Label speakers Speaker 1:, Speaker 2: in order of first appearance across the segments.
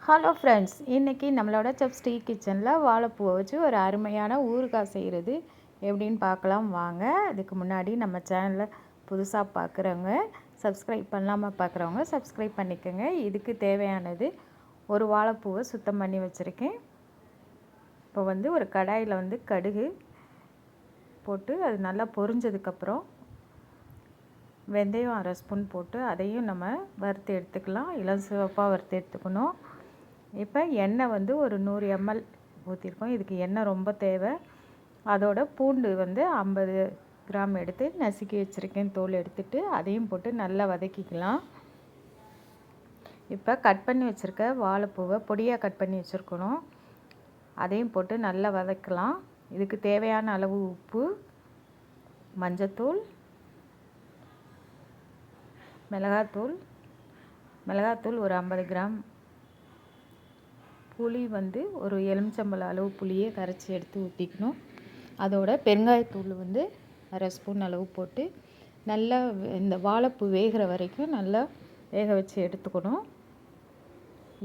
Speaker 1: Hello friends, இன்றைக்கி நம்மளோட செப்ஸ்டி கிச்சனில் வாழைப்பூவை வச்சு ஒரு அருமையான ஊறுகாய் செய்கிறது எப்படின்னு பார்க்கலாம் வாங்க. அதுக்கு முன்னாடி நம்ம சேனலை புதுசாக பார்க்குறவங்க, சப்ஸ்கிரைப் பண்ணாமல் பார்க்குறவங்க சப்ஸ்கிரைப் பண்ணிக்கோங்க. இதுக்கு தேவையானது ஒரு வாழைப்பூவை சுத்தம் பண்ணி வச்சுருக்கேன். இப்போ ஒரு கடாயில் கடுகு போட்டு அது நல்லா பொரிஞ்சதுக்கப்புறம் வெந்தயம் 1/2 ஸ்பூன் போட்டு அதையும் நம்ம வறுத்து எடுத்துக்கலாம். இளம் சிவப்பாக வறுத்து எடுத்துக்கணும். இப்போ எண்ணெய் ஒரு 100 ml ஊற்றிருக்கோம். இதுக்கு எண்ணெய் ரொம்ப தேவை. அதோட பூண்டு 50 கிராம் எடுத்து நசுக்கி வச்சுருக்கேன். தோல் எடுத்துட்டு அதையும் போட்டு நல்லா வதக்கிக்கலாம். இப்போ கட் பண்ணி வச்சுருக்க வாழைப்பூவை பொடியாக கட் பண்ணி வச்சுருக்கணும். அதையும் போட்டு நல்லா வதக்கலாம். இதுக்கு தேவையான அளவு உப்பு, மஞ்சத்தூள், மிளகாத்தூள் ஒரு 50 கிராம், புளி ஒரு எலுமிச்சம்பழம் அளவு புளியை கரைச்சி எடுத்து ஊற்றிக்கணும். அதோட பெருங்காயத்தூள் 1/2 ஸ்பூன் அளவு போட்டு நல்லா இந்த வாழைப்பூ வேகிற வரைக்கும் நல்லா வேக வச்சு எடுத்துக்கணும்.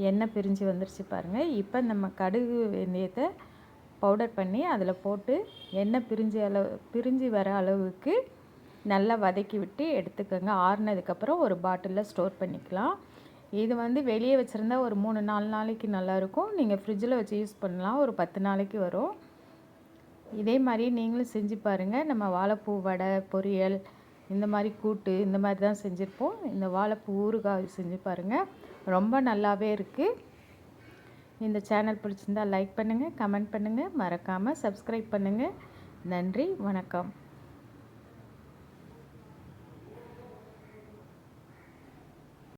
Speaker 1: எண்ணெய் பிரிஞ்சு வந்துருச்சு பாருங்கள். இப்போ நம்ம கடுகு வெந்தயத்தை பவுடர் பண்ணி அதில் போட்டு எண்ணெய் பிரிஞ்சு வர அளவுக்கு நல்லா வதக்கி விட்டு எடுத்துக்கோங்க. ஆறுனதுக்கப்புறம் ஒரு பாட்டிலில் ஸ்டோர் பண்ணிக்கலாம். இது வெளியே வச்சுருந்தா ஒரு 3-4 நாளைக்கு நல்லாயிருக்கும். நீங்கள் ஃப்ரிட்ஜில் வச்சு யூஸ் பண்ணலாம். ஒரு 10 நாளைக்கு வரும். இதே மாதிரி நீங்களும் செஞ்சு பாருங்கள். நம்ம வாழைப்பூ வடை, பொரியல், இந்த மாதிரி கூட்டு, இந்த மாதிரி தான் செஞ்சுருப்போம். இந்த வாழைப்பூ ஊறுகாய் செஞ்சு பாருங்கள். ரொம்ப நல்லாவே இருக்குது. இந்த சேனல் பிடிச்சிருந்தால் லைக் பண்ணுங்கள், கமெண்ட் பண்ணுங்கள், மறக்காமல் சப்ஸ்கிரைப் பண்ணுங்கள். நன்றி, வணக்கம்.